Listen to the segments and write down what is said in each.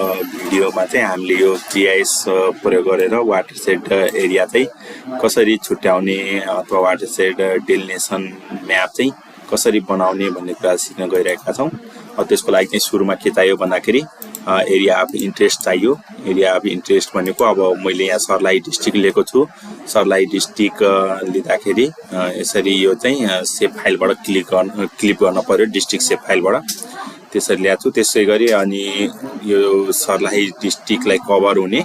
भिडियोमा चाहिँ हामीले यो GIS प्रयोग गरेर वाटरसेड एरिया चाहिँ कसरी छुट्याउने अथवा वाटरसेड डेलिनेसन म्याप चाहिँ कसरी बनाउने भन्ने कुरा सिक्न गइरहेका छौं। त्यसको लागि चाहिँ सुरुमा के चाहियो भन्दाखेरि एरिया अफ इन्ट्रेस्ट चाहियो। एरिया अफ इन्ट्रेस्ट भनेको अब मैले यहाँ सर्लाही डिस्ट्रिक्ट लिएको छु। सर्लाही डिस्ट्रिक्ट लिँदाखेरि यसरी यो चाहिँ सेभ फाइलबाट क्लिक गर्न पर्यो, डिस्ट्रिक्ट सेभ फाइलबाट त्यसरी ल्याएको छु। त्यसै गरी अनि यो सर्लाही डिस्ट्रिक्टलाई कभर हुने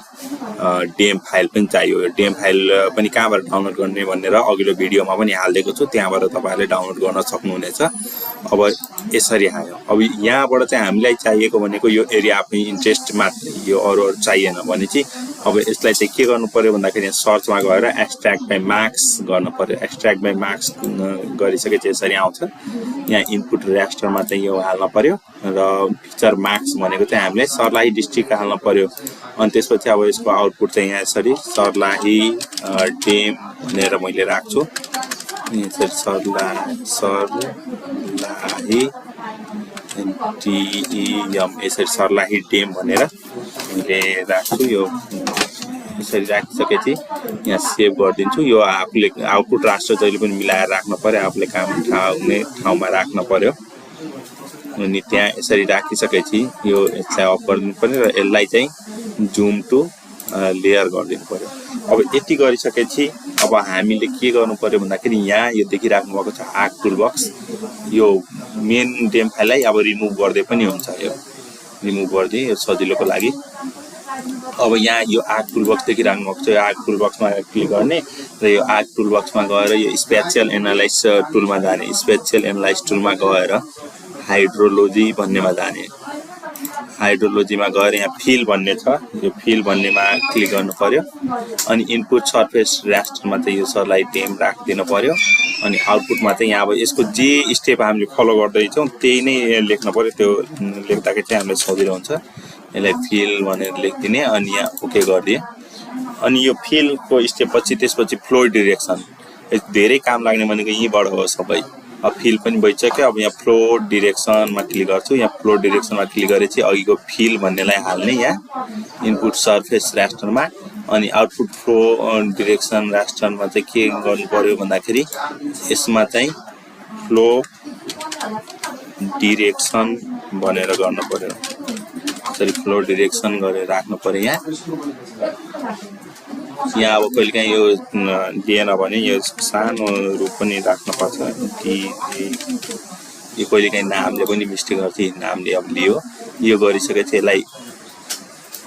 DEM फाइल पनि चाहियो। यो DEM फाइल पनि कहाँबाट डाउनलोड गर्ने भनेर अघिल्लो भिडियोमा पनि हालिदिएको छु, त्यहाँबाट तपाईहरुले डाउनलोड गर्न सक्नुहुनेछ। अब यसरी आयो। अब यहाँबाट चाहिँ हामीलाई चाहिएको भनेको यो एरिया अफ इन्ट्रेस्ट मात्रै, यो अरु चाहिएन भने चाहिँ अब यसलाई चाहिँ के गर्नु पर्यो भन्दाखेरि सर्चमा गएर एक्सट्र्याक्ट बाइ मार्क्स गर्न पर्यो। एक्सट्र्याक्ट बाइ मार्क्स गरिसकेपछि यसरी आउँछ। यहाँ इनपुट रास्टरमा चाहिँ यो हाल्न पर्यो र फिचर मार्क्स भनेको चाहिँ हामीले सर्लाही डिस्ट्रिक्ट हाल्न पर्यो। अनि त्यसपछि अब यसको आउटपुट चाहिँ यहाँ यसरी सर्लाही DEM भनेर मैले राख्छु। यसरी सर्लाही DEM यसरी सर्लाही DEM भनेर मैले राख्छु। यो यसरी राखिसकेपछि यहाँ सेभ गरिदिन्छु। यो आफूले आउटपुट रास्टर जहिले पनि मिलाएर राख्न पर्यो, आफूले काम हुने ठाउँमा राख्न पर्यो। अनि त्यहाँ यसरी राखिसकेपछि यो यसलाई अफ गरिदिनु पर्यो र यसलाई चाहिँ जुम टु लेयर गरिदिनु पर्यो। अब यति गरिसकेपछि अब हामीले के गर्नु पर्यो भन्दाखेरि यहाँ यो देखिराख्नु भएको छ आर्क टुलबक्स। यो मेन DEM फाइललाई अब रिमुभ गर्दै पनि हुन्छ। यो रिमुभ गर्दै यो सजिलोको लागि अब यहाँ यो आर्क टुलबक्स देखिराख्नु भएको छ। यो आर्क टुलबक्समा क्लिक गर्ने र यो आर्क टुलबक्समा गएर यो स्पेशियल एनालाइज टुलमा जाने। स्पेशियल एनालाइज टुलमा गएर हाइड्रोलोजी भन्नेमा जाने। हाइड्रोलोजीमा गएर यहाँ फिल भन्ने छ, यो फिल भन्नेमा क्लिक गर्नु पर्यो। अनि इनपुट सरफेस रास्टरमा चाहिँ यो सर्लाही DEM राखिदिनु पर्यो। अनि आउटपुटमा चाहिँ यहाँ अब यसको जे स्टेप हामीले फलो गर्दैछौँ त्यही नै लेख्न पर्यो। त्यो लेख्दाखेरि चाहिँ हामीलाई सजिलो हुन्छ। यसलाई फिल भनेर लेखिदिने अनि यहाँ ओके गरिदिए। अनि यो फिलको स्टेप पछि त्यसपछि फ्लो डिरेक्सन धेरै काम लाग्ने भनेको यहीँबाट हो सबै। अब फिल पनि भइसक्यो। अब यहाँ फ्लो डिरेक्सनमा क्लिक गर्छु। यहाँ फ्लो डिरेक्सनमा क्लिक गरेपछि अघिको फिल भन्नेलाई हाल्ने यहाँ इनपुट सरफेस रास्टरमा। अनि आउटपुट फ्लो डिरेक्सन रास्टरमा चाहिँ के गर्नु पर्यो भन्दाखेरि यसमा चाहिँ फ्लो डिरेक्सन भनेर गर्नु पर्यो। यसरी फ्लो डिरेक्सन गरेर राख्नु पर्यो। यहाँ अब कहिलेकाहीँ यो दिएन भने यो सानो रूप पनि राख्न पर्छ। यो कहिलेकाहीँ नामले पनि मिस्टेक गर्छ, नामले अब लियो। यो गरिसकेपछि यसलाई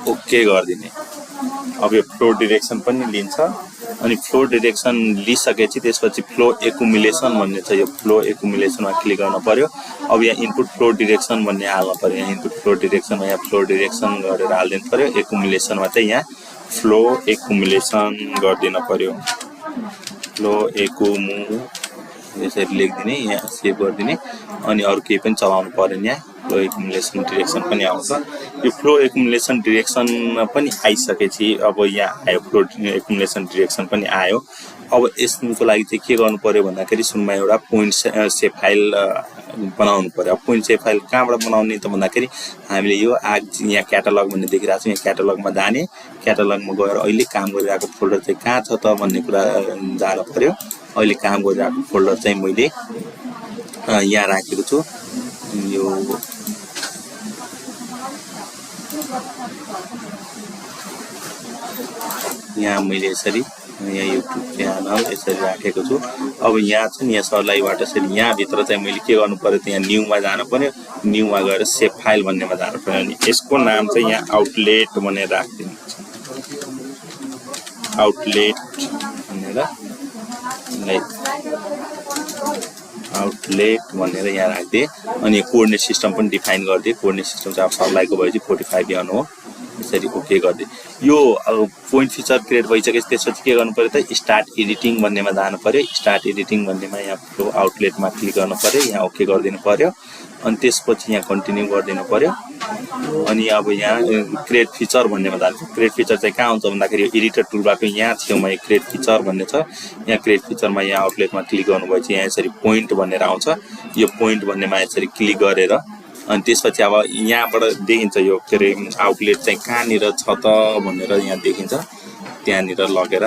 ओके गरिदिने। अब यो फ्लो डिरेक्सन पनि लिन्छ। अनि फ्लो डिरेक्सन लिइसकेपछि त्यसपछि फ्लो एकुमुलेसन भन्ने छ। यो फ्लो एकुमुलेसनमा क्लिक गर्न पर्यो। अब यहाँ इनपुट फ्लो डिरेक्सन भन्ने हाल्न पर्यो। यहाँ इनपुट फ्लो डिरेक्सनमा यहाँ फ्लो डिरेक्सन गरेर हालिदिनु पर्यो। एकुमुलेसनमा चाहिँ यहाँ फ्लो एकुमुलेसन गरिदिन पर्यो। फ्लो एकुमु यसरी लेखिदिने, यहाँ सेभ गरिदिने। अनि अरू केही पनि चलाउनु पर्दैन। यहाँ फ्लो एकुमुलेसन डिरेक्सन पनि आउँछ। यो फ्लो एकुमुलेसन डिरेक्सन पनि आइसकेपछि अब यहाँ आयो, फ्लो एकुमुलेसन डिरेक्सन पनि आयो। अब यसको लागि चाहिँ के गर्नु पर्यो भन्दाखेरि सुरुमा एउटा पोइन्ट सेभ फाइल बनाउनु पर्यो। अब पोइन्ट सेभ फाइल कहाँबाट बनाउने त भन्दाखेरि हामीले यो यहाँ क्याटालग भन्ने देखिरहेको छ। यहाँ क्याटालगमा जाने। क्याटालगमा गएर अहिले काम गरिरहेको फोल्डर चाहिँ कहाँ छ त भन्ने कुरा जानु पर्यो। अहिले काम गरिरहेको फोल्डर चाहिँ मैले यहाँ राखेको छु। यो यहाँ मैले यसरी यहाँ युट्युब च्यानल यसरी राखेको छु। अब यहाँ छ नि यहाँ सर्लाही वाटरसेड, यहाँ भित्र चाहिँ मैले के गर्नु पर्यो त यहाँ न्यूमा जानु पर्यो। न्यूमा गएर सेभ फाइल भन्नेमा जानु पर्यो। अनि यसको नाम चाहिँ यहाँ आउटलेट भनेर राखिदिनु छ। आउटलेट भनेर आउटलेट भनेर यहाँ राखिदिए। अनि कोअर्डिनेट सिस्टम पनि डिफाइन गरिदिए। कोअर्डिनेट सिस्टम चाहिँ अब सर्लाहीको भएपछि 45 यहाँ हो। यसरी ओके गरिदिए। यो पोइन्ट फिचर क्रिएट भइसकेपछि त्यसपछि के गर्नु पर्यो त स्टार्ट एडिटिङ भन्नेमा जानु पर्यो। स्टार्ट एडिटिङ भन्नेमा यहाँ फ्लो आउटलेटमा क्लिक गर्नु पर्यो। यहाँ ओके गरिदिनु पर्यो। अनि त्यसपछि यहाँ कन्टिन्यू गरिदिनु पर्यो। अनि अब यहाँ क्रिएट फिचर भन्नेमा जान्छ। क्रिएट फिचर चाहिँ कहाँ हुन्छ भन्दाखेरि यो एडिटर टुलबारको यहाँ छेउमा क्रिएट फिचर भन्ने छ। यहाँ क्रिएट फिचरमा यहाँ आउटलेटमा क्लिक गर्नुभएपछि यहाँ यसरी पोइन्ट भनेर आउँछ। यो पोइन्ट भन्नेमा यसरी क्लिक गरेर अनि त्यसपछि अब यहाँबाट देखिन्छ यो के अरे आउटलेट चाहिँ कहाँनिर छ त भनेर यहाँ देखिन्छ त्यहाँनिर लगेर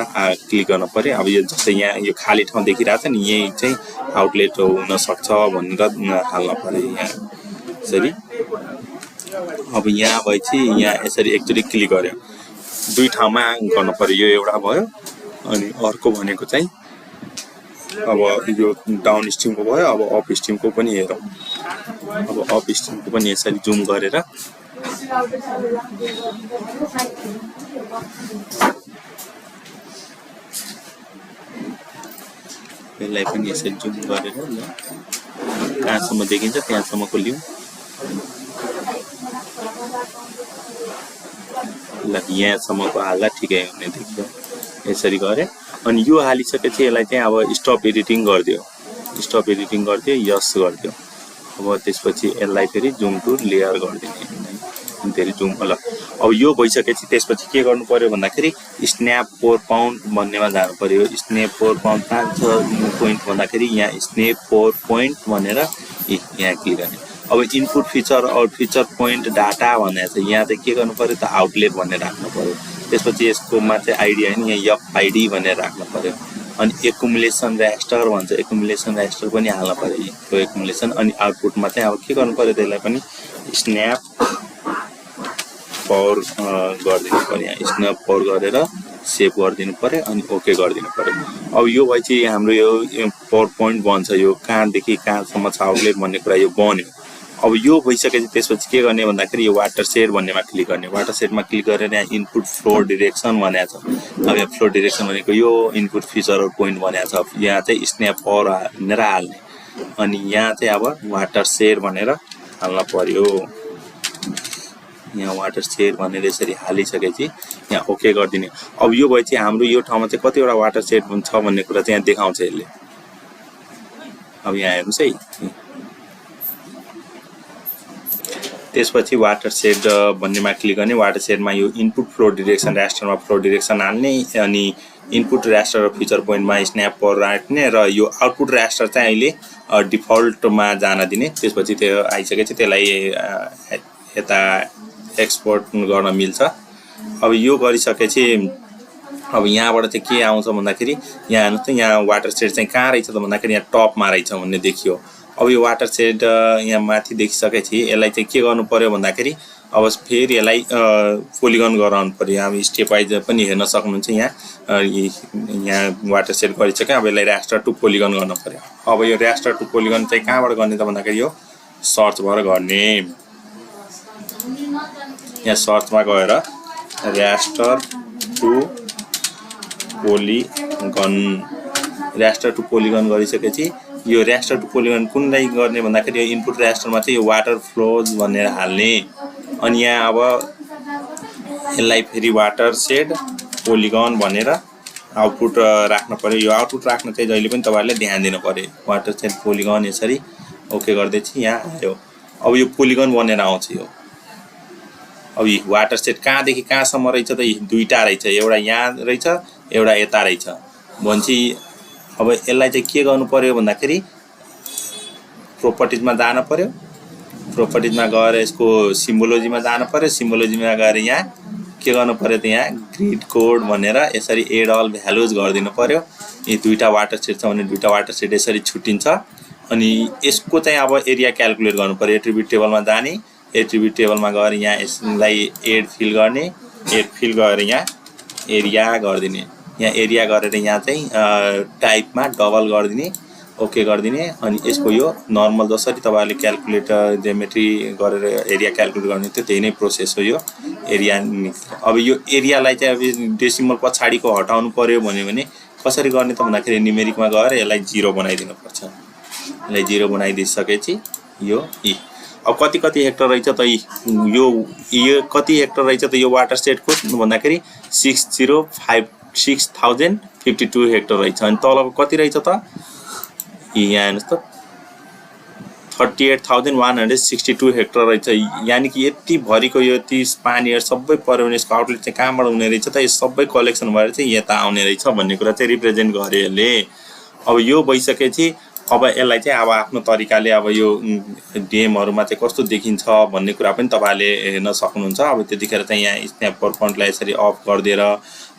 क्लिक गर्न पर्यो अब यो जस्तै यहाँ यो खाली ठाउँ देखिरहेछ नि यही चाहिँ आउटलेट हुन सक्छ भनेर हाल्न पर्यो यहाँ यसरी अब यहाँ भएपछि यहाँ यसरी एकचोटि क्लिक गर्यो दुई ठाउँमा गर्न पर्यो यो एउटा भयो अनि अर्को भनेको चाहिँ अब यो डाउन स्ट्रिमको भयो अब अप स्ट्रिमको पनि हेरौँ अब अप स्ट्रिमको पनि यसरी जुम गरेर यसलाई पनि यसरी जुम गरेर कहाँसम्म देखिन्छ त्यहाँसम्मको लिउँ ल यहाँसम्मको हाल्दा ठिकै हुने देखियो यसरी गरेँ अनि यो हालिसकेपछि यसलाई चाहिँ अब स्टप एडिटिङ गरिदियो यस गरिदियो अब त्यसपछि यसलाई फेरि जुम टु लेयर गरिदिने फेरि जुम ल अब यो भइसकेपछि त्यसपछि के गर्नु पर्यो भन्दाखेरि स्न्याप 4 पाउन्ड भन्नेमा जानु पर्यो स्न्याप 4 पाउन्ड 5 पोइन्ट भन्दाखेरि यहाँ स्न्याप 4 पोइन्ट भनेर यहाँ क्लिक गर्ने अब इनपुट फिचर और फिचर पोइन्ट डाटा भनेर चाहिँ यहाँ चाहिँ के गर्नु पर्यो त आउटलेट भनेर राख्नु पर्यो त्यसपछि यसकोमा चाहिँ आइडी हैन यहाँ एफआइडी भनेर राख्नु पर्यो अनि एकुमुलेसन रास्टर भन्छ एकुमुलेसन रास्टर पनि हाल्न पर्यो यो एकुमुलेसन अनि आउटपुटमा चाहिँ अब के गर्नु पर्यो त्यसलाई पनि स्न्याप 4 गरिदिनु पर्यो यहाँ स्न्याप 4 गरेर सेभ गरिदिनु पर्यो अनि ओके गरिदिनु पर्यो अब यो भएपछि हाम्रो यो 4 पोइन्ट बन्छ यो कहाँदेखि कहाँसम्म छ आउटलेट भन्ने कुरा यो बन्यो अब यो भइसकेपछि त्यसपछि के गर्ने भन्दाखेरि यो वाटर शेड भन्नेमा क्लिक गर्ने वाटर शेडमा क्लिक गरेर यहाँ इनपुट फ्लो डिरेक्सन भनेको छ अब यहाँ फ्लो डिरेक्सन भनेको यो इनपुट फिचर और पोइन्ट भनेको छ यहाँ चाहिँ स्न्याप 4 भनेर हाल्ने अनि यहाँ चाहिँ अब वाटर शेड भनेर हाल्न पर्यो यहाँ वाटर शेड भनेर यसरी हालिसकेपछि यहाँ ओके गरिदिने अब यो भएपछि हाम्रो यो ठाउँमा चाहिँ कतिवटा वाटर शेड छ भन्ने कुरा चाहिँ यहाँ देखाउँछ यसले अब यहाँ हेर्नुस् है त्यसपछि वाटर शेड भन्नेमा क्लिक गर्ने वाटर शेडमा यो इनपुट फ्लो डिरेक्सन रास्टरमा फ्लो डिरेक्सन हाल्ने अनि इनपुट रास्टर र फिचर पोइन्टमा स्न्याप 4 राख्ने र यो आउटपुट रास्टर चाहिँ अहिले डिफल्टमा जान दिने त्यसपछि त्यो आइसकेपछि त्यसलाई यता एक्सपोर्ट गर्न मिल्छ अब यो गरिसकेपछि अब यहाँबाट चाहिँ के आउँछ भन्दाखेरि यहाँ हेर्नुस् त यहाँ वाटर शेड चाहिँ कहाँ रहेछ त भन्दाखेरि यहाँ टपमा रहेछ भन्ने देखियो अब यो वाटर शेड यहाँ माथि देखिसकेपछि यसलाई चाहिँ के गर्नु पर्यो भन्दाखेरि अब फेरि यसलाई पोलिगन गराउनु पर्यो अब स्टेप वाइज पनि हेर्न सक्नुहुन्छ यहाँ वाटर शेड गरिसक्यो अब यसलाई रास्टर टु पोलिगन गर्न पर्यो अब यो रास्टर टु पोलिगन चाहिँ कहाँबाट गर्ने त भन्दाखेरि यो सर्चबाट गर्ने यहाँ सर्चमा गएर रास्टर टु पोलिगन गरिसकेपछि यो रास्टर टु पोलिगन कुनलाई गर्ने भन्दाखेरि यो इनपुट रास्टरमा चाहिँ यो वाटर फ्लोज भनेर हाल्ने अनि यहाँ अब यसलाई फेरि वाटर शेड पोलिगन भनेर आउटपुट राख्न पर्यो यो आउटपुट राख्न चाहिँ जहिले पनि तपाईहरुले ध्यान दिनु पर्यो वाटर शेड पोलिगन यसरी ओके गर्दैछु यहाँ आयो अब यो पोलिगन बनेर आउँछ यो अब यो वाटर शेड कहाँदेखि कहाँसम्म रहेछ त दुईटा रहेछ एउटा यहाँ रहेछ एउटा यता रहेछ भन्छ अब यसलाई चाहिँ के गर्नु पर्यो भन्दाखेरि प्रोपर्टिजमा जान पर्यो प्रोपर्टिजमा गएर यसको सिम्बोलोजीमा जान पर्यो सिम्बोलोजीमा गएर यहाँ के गर्नु पर्यो त यहाँ ग्रिड कोड भनेर यसरी एड अल भ्यालुज गरिदिनु पर्यो यी दुईटा वाटर शेड छ भने दुईटा वाटर शेड यसरी छुट्टिन्छ अनि यसको चाहिँ अब एरिया क्याल्कुलेट गर्नु पर्यो एट्रिब्युट टेबलमा जाने एट्रिब्युट टेबलमा गएर यहाँ यसलाई एड फिल गर्ने एड फिल गरेर यहाँ एरिया गरिदिने यहाँ एरिया गरेर यहाँ चाहिँ टाइपमा डबल गरिदिने ओके गरिदिने अनि यसको यो नर्मल जसरी तपाईहरुले क्याल्कुलेटर ज्योमेट्री गरेर एरिया क्याल्कुलेट गर्ने त्यो त्यही नै प्रोसेस हो यो एरिया अब यो एरियालाई चाहिँ अब डेसिमल पछाडीको हटाउनु पर्यो भने कसरी गर्ने त भन्दाखेरि न्युमेरिकमा गएर यसलाई 0 बनाइदिनु पर्छ यसलाई 0 बनाइदिसकेपछि यो अब कति हेक्टर रहेछ त यो कति हेक्टर रहेछ त यो वाटर शेडको भन्दाखेरि 6052 हेक्टर रहेछ अनि तलको कति रहेछ त यहाँ हेर्नुस् त 38162 हेक्टर रहेछ यानी कि यति भरिको यो 30 पानीहरु सबै पर्यो भने यसको आउटलेट चाहिँ कहाँबाट हुने रहेछ त यो सबै कलेक्सन भएर चाहिँ यता आउने रहेछ भन्ने कुरा चाहिँ रिप्रेजेन्ट गरे यसले अब यो भइसकेपछि अब यसलाई चाहिँ अब आफ्नो तरिकाले अब यो डिएमहरुमा चाहिँ कस्तो देखिन्छ भन्ने कुरा पनि तपाईहरुले हेर्न सक्नुहुन्छ। अब त्यतिखेर चाहिँ यहाँ स्न्याप फन्टलाई यसरी अफ गर्दिएर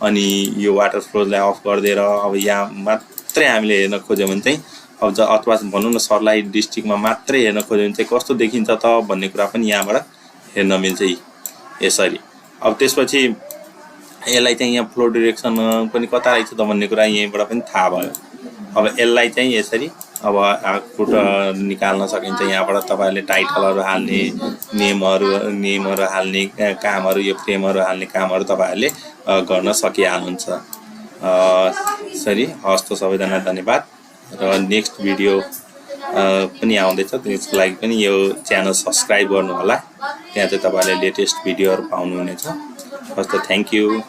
अनि यो वाटर फ्लोलाई अफ गर्दिएर अब यहाँ मात्रै हामीले हेर्न खोज्यौं भने चाहिँ अब अथवा भनौं न सर्लाही डिस्ट्रिक्टमा मात्रै हेर्न खोज्यौं भने चाहिँ कस्तो देखिन्छ त भन्ने कुरा पनि यहाँबाट हेर्न मिल्छ यसरी। अब त्यसपछि यसलाई चाहिँ यहाँ फ्लो डाइरेक्सन पनि कता रहेछ त भन्ने कुरा यहीँबाट पनि थाहा भयो। अब यसलाई चाहिँ यसरी अब आउटपुट निकाल्न सकिन्छ। यहाँबाट तपाईहरुले टाइटलहरु हाल्ने, नेमहरु हाल्ने कामहरु, यो फ्रेमहरु हाल्ने कामहरु तपाईहरुले गर्न सकिहाल्नुहुन्छ। सरी हस्त सबैजना धन्यवाद र नेक्स्ट भिडियो पनि आउँदैछ, त्यसको लागि पनि यो च्यानल सब्स्क्राइब गर्नु होला। त्यहाँ चाहिँ तपाईहरुले लेटेस्ट भिडियोहरु पाउनुहुनेछ। हस्त थ्यांक यू।